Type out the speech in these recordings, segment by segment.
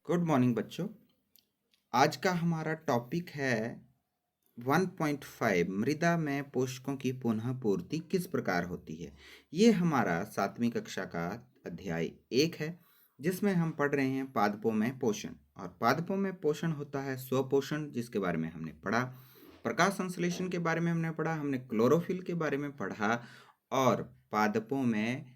Good morning बच्चों। आज का हमारा टॉपिक है 1.5 मृदा में पोषकों की पुनः पूर्ति किस प्रकार होती है। ये हमारा 7वीं कक्षा का अध्याय 1 है, जिसमें हम पढ़ रहे हैं पादपों में पोषण। और पादपों में पोषण होता है स्वपोषण, जिसके बारे में हमने पढ़ा। प्रकाश संश्लेषण के बारे में हमने पढ़ा, हमने क्लोरोफिल के बारे में पढ़ा। और पादपों में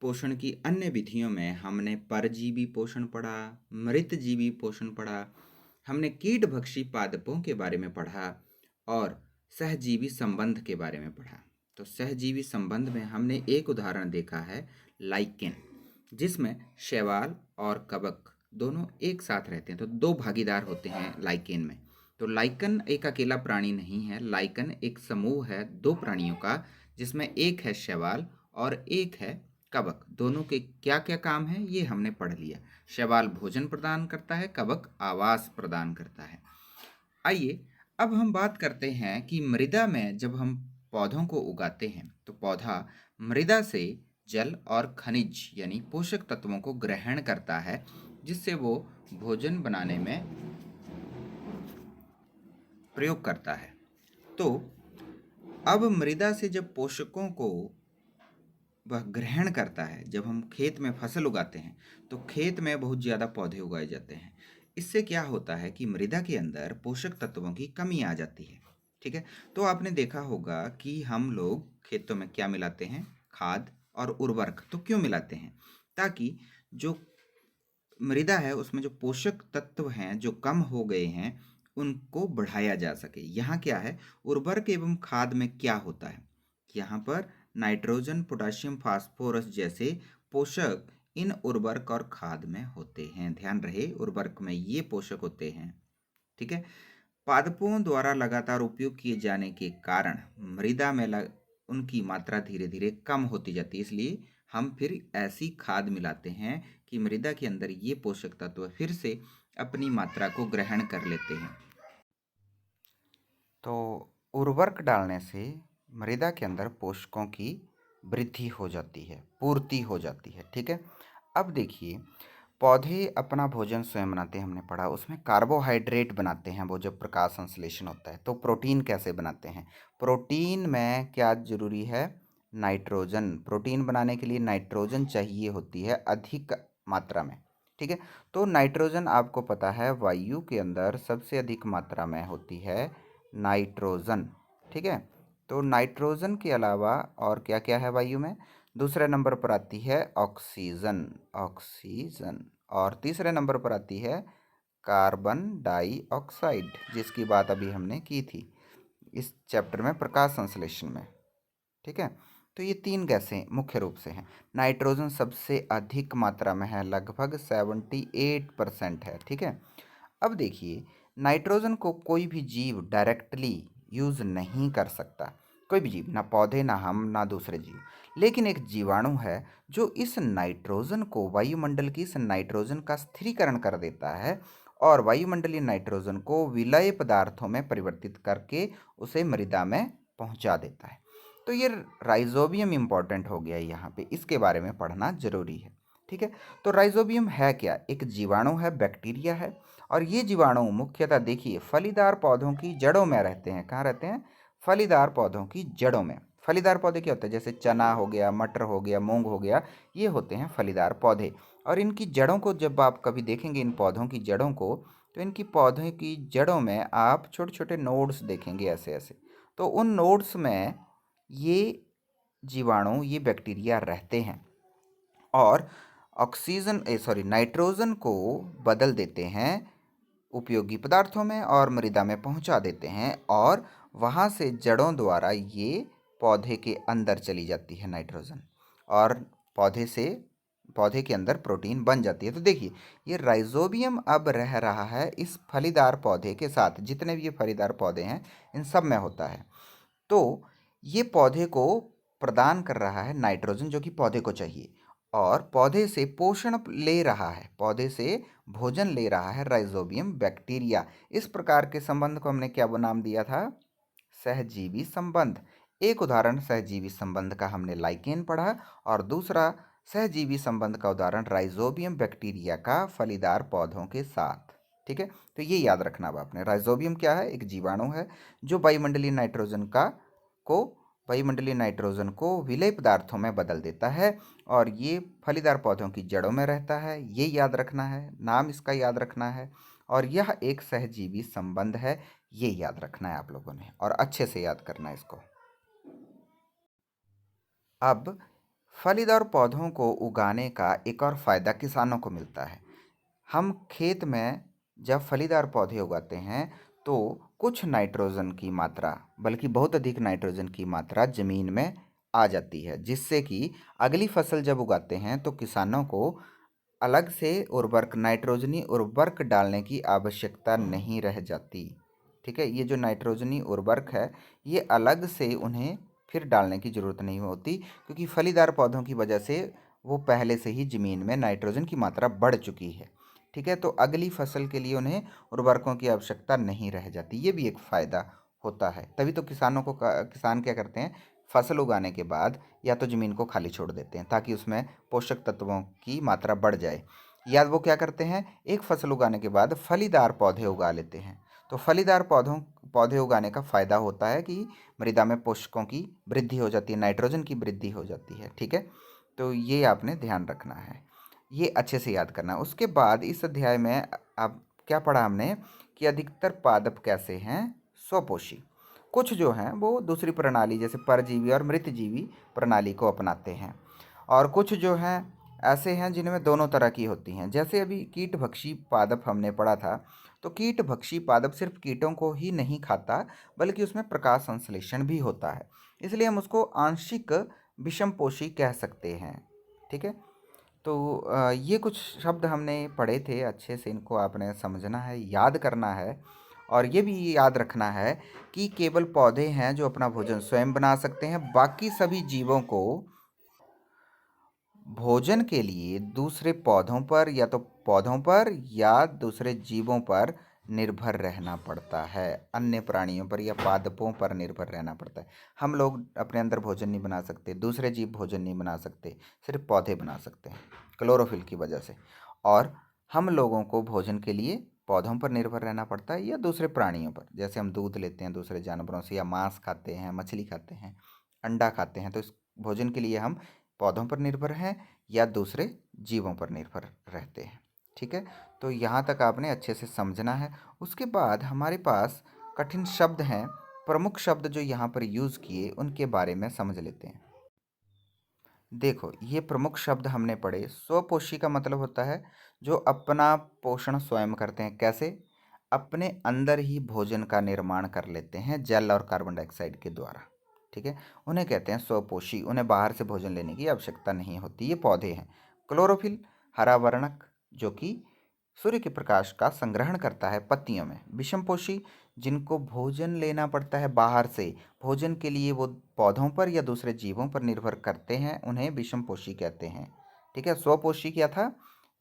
पोषण की अन्य विधियों में हमने परजीवी पोषण पढ़ा, मृतजीवी पोषण पढ़ा, हमने कीटभक्षी पादपों के बारे में पढ़ा और सहजीवी संबंध के बारे में पढ़ा। तो सहजीवी संबंध में हमने एक उदाहरण देखा है, लाइकेन, जिसमें शैवाल और कवक दोनों एक साथ रहते हैं। तो दो भागीदार होते हैं लाइकेन में। तो लाइकन एक अकेला प्राणी नहीं है, लाइकन एक समूह है दो प्राणियों का, जिसमें एक है शैवाल और एक है कवक। दोनों के क्या क्या काम है ये हमने पढ़ लिया। शैवाल भोजन प्रदान करता है, कवक आवास प्रदान करता है। आइए अब हम बात करते हैं कि मृदा में जब हम पौधों को उगाते हैं तो पौधा मृदा से जल और खनिज यानी पोषक तत्वों को ग्रहण करता है, जिससे वो भोजन बनाने में प्रयोग करता है। तो अब मृदा से जब पोषकों को वह ग्रहण करता है, जब हम खेत में फसल उगाते हैं तो खेत में बहुत ज़्यादा पौधे उगाए जाते हैं। इससे क्या होता है कि मृदा के अंदर पोषक तत्वों की कमी आ जाती है। ठीक है, तो आपने देखा होगा कि हम लोग खेतों में क्या मिलाते हैं, खाद और उर्वरक। तो क्यों मिलाते हैं? ताकि जो मृदा है उसमें जो पोषक तत्व हैं जो कम हो गए हैं उनको बढ़ाया जा सके। यहाँ क्या है, उर्वरक एवं खाद में क्या होता है, यहाँ पर नाइट्रोजन, पोटाशियम, फास्फोरस जैसे पोषक इन उर्वरक और खाद में होते हैं। ध्यान रहे, उर्वरक में ये पोषक होते हैं। ठीक है, पादपों द्वारा लगातार उपयोग किए जाने के कारण मृदा में उनकी मात्रा धीरे धीरे कम होती जाती है। इसलिए हम फिर ऐसी खाद मिलाते हैं कि मृदा के अंदर ये पोषक तत्व फिर से अपनी मात्रा को ग्रहण कर लेते हैं। तो उर्वरक डालने से मृदा के अंदर पोषकों की वृद्धि हो जाती है, पूर्ति हो जाती है। ठीक है, अब देखिए, पौधे अपना भोजन स्वयं बनाते हैं, हमने पढ़ा। उसमें कार्बोहाइड्रेट बनाते हैं वो जब प्रकाश संश्लेषण होता है। तो प्रोटीन कैसे बनाते हैं? प्रोटीन में क्या जरूरी है? नाइट्रोजन। प्रोटीन बनाने के लिए नाइट्रोजन चाहिए होती है अधिक मात्रा में। ठीक है, तो नाइट्रोजन आपको पता है वायु के अंदर सबसे अधिक मात्रा में होती है नाइट्रोजन। ठीक है, तो नाइट्रोजन के अलावा और क्या क्या है वायु में? दूसरे नंबर पर आती है ऑक्सीजन, ऑक्सीजन। और तीसरे नंबर पर आती है कार्बन डाइऑक्साइड, जिसकी बात अभी हमने की थी इस चैप्टर में प्रकाश संश्लेषण में। ठीक है, तो ये तीन गैसें मुख्य रूप से हैं। नाइट्रोजन सबसे अधिक मात्रा में है, लगभग 78% है। ठीक है, अब देखिए, नाइट्रोजन को कोई भी जीव डायरेक्टली यूज़ नहीं कर सकता। कोई भी जीव, ना पौधे, ना हम, ना दूसरे जीव। लेकिन एक जीवाणु है जो इस नाइट्रोजन को, वायुमंडल की इस नाइट्रोजन का स्थिरीकरण कर देता है और वायुमंडलीय नाइट्रोजन को विलय पदार्थों में परिवर्तित करके उसे मृदा में पहुंचा देता है। तो ये राइजोबियम इम्पॉर्टेंट हो गया है यहाँ पे, इसके बारे में पढ़ना जरूरी है। ठीक है, तो राइजोबियम है क्या? एक जीवाणु है, बैक्टीरिया है। और ये जीवाणु मुख्यतः देखिए फलीदार पौधों की जड़ों में रहते हैं। कहाँ रहते हैं? फलीदार पौधों की जड़ों में। फलीदार पौधे क्या होते हैं? जैसे चना हो गया, मटर हो गया, मूंग हो गया, ये होते हैं फलीदार पौधे। और इनकी जड़ों को जब आप कभी देखेंगे, इन पौधों की जड़ों को, तो इनकी पौधे की जड़ों में आप छोटे छोटे नोड्स देखेंगे, ऐसे ऐसे। तो उन नोड्स में ये जीवाणु, ये बैक्टीरिया रहते हैं और नाइट्रोजन को बदल देते हैं उपयोगी पदार्थों में और मृदा में पहुंचा देते हैं, और वहाँ से जड़ों द्वारा ये पौधे के अंदर चली जाती है नाइट्रोजन, और पौधे के अंदर प्रोटीन बन जाती है। तो देखिए, ये राइजोबियम अब रह रहा है इस फलीदार पौधे के साथ। जितने भी ये फलीदार पौधे हैं इन सब में होता है। तो ये पौधे को प्रदान कर रहा है नाइट्रोजन, जो कि पौधे को चाहिए, और पौधे से पोषण ले रहा है, पौधे से भोजन ले रहा है राइजोबियम बैक्टीरिया। इस प्रकार के संबंध को हमने क्या नाम दिया था? सहजीवी संबंध। एक उदाहरण सहजीवी संबंध का हमने लाइकेन पढ़ा, और दूसरा सहजीवी संबंध का उदाहरण राइजोबियम बैक्टीरिया का फलीदार पौधों के साथ। ठीक है, तो ये याद रखना अब आपने। राइजोबियम क्या है? एक जीवाणु है जो वायुमंडलीय नाइट्रोजन को विलेय पदार्थों में बदल देता है और ये फलीदार पौधों की जड़ों में रहता है। ये याद रखना है, नाम इसका याद रखना है, और यह एक सहजीवी संबंध है, ये याद रखना है आप लोगों ने, और अच्छे से याद करना है इसको। अब फलीदार पौधों को उगाने का एक और फायदा किसानों को मिलता है। हम खेत में जब फलीदार पौधे उगाते हैं तो कुछ नाइट्रोजन की मात्रा, बल्कि बहुत अधिक नाइट्रोजन की मात्रा ज़मीन में आ जाती है, जिससे कि अगली फसल जब उगाते हैं तो किसानों को अलग से नाइट्रोजनी उर्वरक डालने की आवश्यकता नहीं रह जाती। ठीक है, ये जो नाइट्रोजनी उर्वरक है ये अलग से उन्हें फिर डालने की ज़रूरत नहीं होती, क्योंकि फलीदार पौधों की वजह से वो पहले से ही ज़मीन में नाइट्रोजन की मात्रा बढ़ चुकी है। ठीक है, तो अगली फसल के लिए उन्हें उर्वरकों की आवश्यकता नहीं रह जाती। ये भी एक फ़ायदा होता है। तभी तो किसान क्या करते हैं, फसल उगाने के बाद या तो ज़मीन को खाली छोड़ देते हैं ताकि उसमें पोषक तत्वों की मात्रा बढ़ जाए, या वो क्या करते हैं, एक फसल उगाने के बाद फलीदार पौधे उगा लेते हैं। तो फलीदार पौधे उगाने का फ़ायदा होता है कि मृदा में पोषकों की वृद्धि हो जाती है, नाइट्रोजन की वृद्धि हो जाती है। ठीक है, तो ये आपने ध्यान रखना है, ये अच्छे से याद करना है। उसके बाद इस अध्याय में अब क्या पढ़ा हमने कि अधिकतर पादप कैसे हैं, स्वपोषी। कुछ जो हैं वो दूसरी प्रणाली जैसे परजीवी और मृतजीवी प्रणाली को अपनाते हैं, और कुछ जो हैं ऐसे हैं जिनमें दोनों तरह की होती हैं। जैसे अभी कीटभक्षी पादप हमने पढ़ा था, तो कीटभक्षी पादप सिर्फ कीटों को ही नहीं खाता बल्कि उसमें प्रकाश संश्लेषण भी होता है, इसलिए हम उसको आंशिक विषमपोषी कह सकते हैं। ठीक है, तो ये कुछ शब्द हमने पढ़े थे, अच्छे से इनको आपने समझना है, याद करना है, और ये भी याद रखना है कि केवल पौधे हैं जो अपना भोजन स्वयं बना सकते हैं। बाकी सभी जीवों को भोजन के लिए दूसरे पौधों पर या दूसरे जीवों पर निर्भर रहना पड़ता है, अन्य प्राणियों पर या पादपों पर निर्भर रहना पड़ता है। हम लोग अपने अंदर भोजन नहीं बना सकते, दूसरे जीव भोजन नहीं बना सकते, सिर्फ पौधे बना सकते हैं क्लोरोफिल की वजह से। और हम लोगों को भोजन के लिए पौधों पर निर्भर रहना पड़ता है या दूसरे प्राणियों पर, जैसे हम दूध लेते हैं दूसरे जानवरों से, या मांस खाते हैं, मछली खाते हैं, अंडा खाते हैं, तो इस भोजन के लिए हम पौधों पर निर्भर हैं या दूसरे जीवों पर निर्भर रहते हैं। ठीक है, तो यहाँ तक आपने अच्छे से समझना है। उसके बाद हमारे पास कठिन शब्द हैं, प्रमुख शब्द जो यहाँ पर यूज़ किए उनके बारे में समझ लेते हैं। देखो, ये प्रमुख शब्द हमने पढ़े। स्वपोषी का मतलब होता है जो अपना पोषण स्वयं करते हैं। कैसे? अपने अंदर ही भोजन का निर्माण कर लेते हैं जल और कार्बन डाइऑक्साइड के द्वारा। ठीक है, उन्हें कहते हैं स्वपोषी, उन्हें बाहर से भोजन लेने की आवश्यकता नहीं होती। ये पौधे हैं। क्लोरोफिल, हरा वर्णक, जो कि सूर्य के प्रकाश का संग्रहण करता है पत्तियों में। विषमपोषी, जिनको भोजन लेना पड़ता है बाहर से, भोजन के लिए वो पौधों पर या दूसरे जीवों पर निर्भर करते हैं, उन्हें विषमपोषी कहते हैं। ठीक है, स्वपोषी क्या था?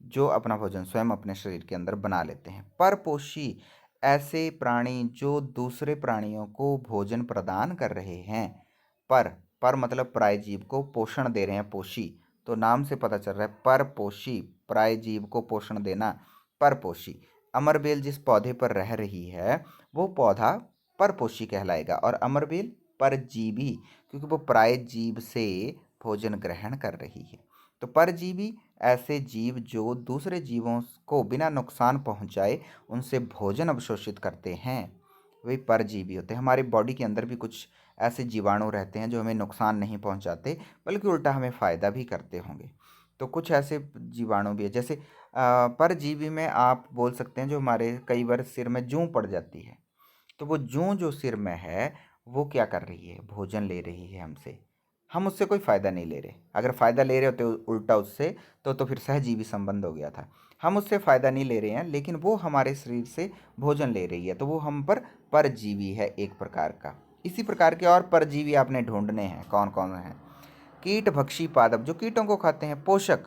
जो अपना भोजन स्वयं अपने शरीर के अंदर बना लेते हैं। परपोषी, ऐसे प्राणी जो दूसरे प्राणियों को भोजन प्रदान कर रहे हैं। पर पर मतलब प्रायजीव को पोषण दे रहे हैं। पोषी, तो नाम से पता चल रहा है परपोषी, प्रायजीव को पोषण देना, परपोषी। अमरबेल जिस पौधे पर रह रही है वो पौधा परपोषी कहलाएगा, और अमरबेल परजीवी, क्योंकि वो प्रायजीव से भोजन ग्रहण कर रही है। तो परजीवी ऐसे जीव जो दूसरे जीवों को बिना नुकसान पहुंचाए उनसे भोजन अवशोषित करते हैं, वही परजीवी होते हैं। हमारी बॉडी के अंदर भी कुछ ऐसे जीवाणु रहते हैं जो हमें नुकसान नहीं पहुंचाते बल्कि उल्टा हमें फ़ायदा भी करते होंगे। तो कुछ ऐसे जीवाणु भी है, जैसे परजीवी में आप बोल सकते हैं जो हमारे कई बार सिर में जूं पड़ जाती है, तो वो जूं जो सिर में है वो क्या कर रही है, भोजन ले रही है हमसे। हम उससे कोई फ़ायदा नहीं ले रहे। अगर फ़ायदा ले रहे होते उल्टा उससे, तो फिर सहजीवी संबंध हो गया था। हम उससे फ़ायदा नहीं ले रहे हैं, लेकिन वो हमारे शरीर से भोजन ले रही है, तो वो हम पर परजीवी है एक प्रकार का। इसी प्रकार के और परजीवी आपने ढूंढने हैं, कौन कौन हैं। कीटभक्षी पादप, जो कीटों को खाते हैं। पोषक,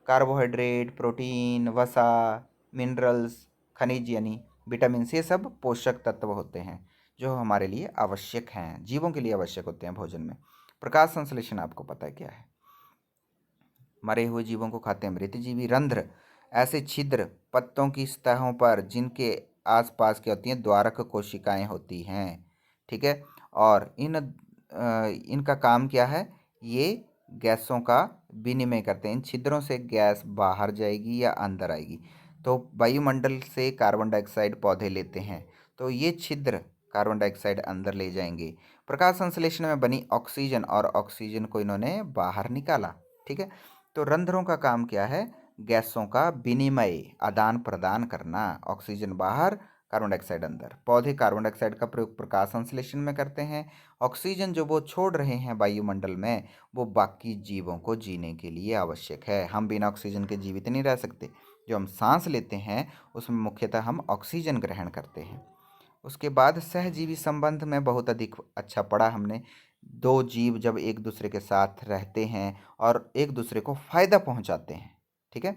कार्बोहाइड्रेट, प्रोटीन, वसा, मिनरल्स, खनिज यानी विटामिन, ये सब पोषक तत्व होते हैं जो हमारे लिए आवश्यक हैं, जीवों के लिए आवश्यक होते हैं भोजन में। प्रकाश संश्लेषण आपको पता है क्या है? मरे हुए जीवों को खाते हैं मृत जीवी। रंध्र, ऐसे छिद्र पत्तों की सतहों पर जिनके आसपास क्या होती हैं, द्वारक कोशिकाएं होती हैं। ठीक है, और इनका काम क्या है, ये गैसों का विनिमय करते हैं। इन छिद्रों से गैस बाहर जाएगी या अंदर आएगी। तो वायुमंडल से कार्बन डाइऑक्साइड पौधे लेते हैं, तो ये छिद्र कार्बन डाइऑक्साइड अंदर ले जाएंगे। प्रकाश संश्लेषण में बनी ऑक्सीजन और ऑक्सीजन को इन्होंने बाहर निकाला। ठीक है, तो रंध्रों का काम क्या है, गैसों का विनिमय, आदान प्रदान करना। ऑक्सीजन बाहर, कार्बन डाइऑक्साइड अंदर। पौधे कार्बन डाइऑक्साइड का प्रयोग प्रकाश संश्लेषण में करते हैं। ऑक्सीजन जो वो छोड़ रहे हैं वायुमंडल में, वो बाकी जीवों को जीने के लिए आवश्यक है। हम बिना ऑक्सीजन के जीवित नहीं रह सकते। जो हम सांस लेते हैं उसमें मुख्यतः हम ऑक्सीजन ग्रहण करते हैं। उसके बाद सहजीवी संबंध में बहुत अधिक अच्छा पढ़ा हमने। दो जीव जब एक दूसरे के साथ रहते हैं और एक दूसरे को फायदा पहुंचाते हैं, ठीक है,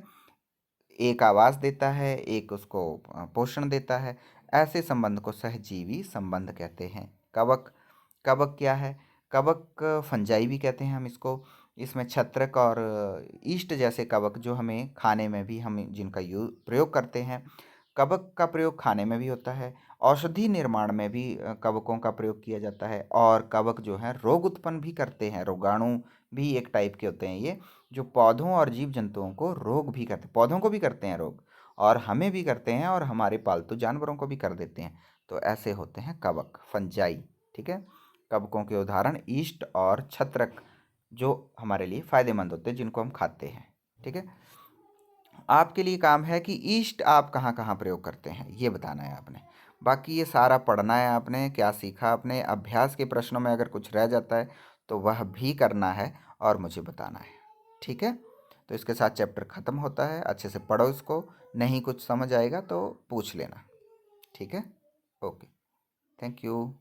एक आवास देता है, एक उसको पोषण देता है, ऐसे संबंध को सहजीवी संबंध कहते हैं। कवक, कवक क्या है, कवक फंजाई भी कहते हैं हम इसको। इसमें छत्रक और ईस्ट जैसे कवक जो हमें खाने में भी हम जिनका प्रयोग करते हैं। कवक का प्रयोग खाने में भी होता है, औषधि निर्माण में भी कवकों का प्रयोग किया जाता है। और कवक जो है रोग उत्पन्न भी करते हैं। रोगाणु भी एक टाइप के होते हैं ये, जो पौधों और जीव जंतुओं को रोग भी करते हैं। पौधों को भी करते हैं रोग, और हमें भी करते हैं, और हमारे पालतू जानवरों को भी कर देते हैं। तो ऐसे होते हैं कवक, फंजाई। ठीक है, कवकों के उदाहरण ईस्ट और छत्रक, जो हमारे लिए फायदेमंद होते हैं, जिनको हम खाते हैं। ठीक है, आपके लिए काम है कि ईस्ट आप कहाँ कहाँ प्रयोग करते हैं ये बताना है आपने। बाकी ये सारा पढ़ना है आपने, क्या सीखा आपने। अभ्यास के प्रश्नों में अगर कुछ रह जाता है तो वह भी करना है और मुझे बताना है। ठीक है, तो इसके साथ चैप्टर ख़त्म होता है। अच्छे से पढ़ो इसको, नहीं कुछ समझ आएगा तो पूछ लेना। ठीक है, ओके, थैंक यू।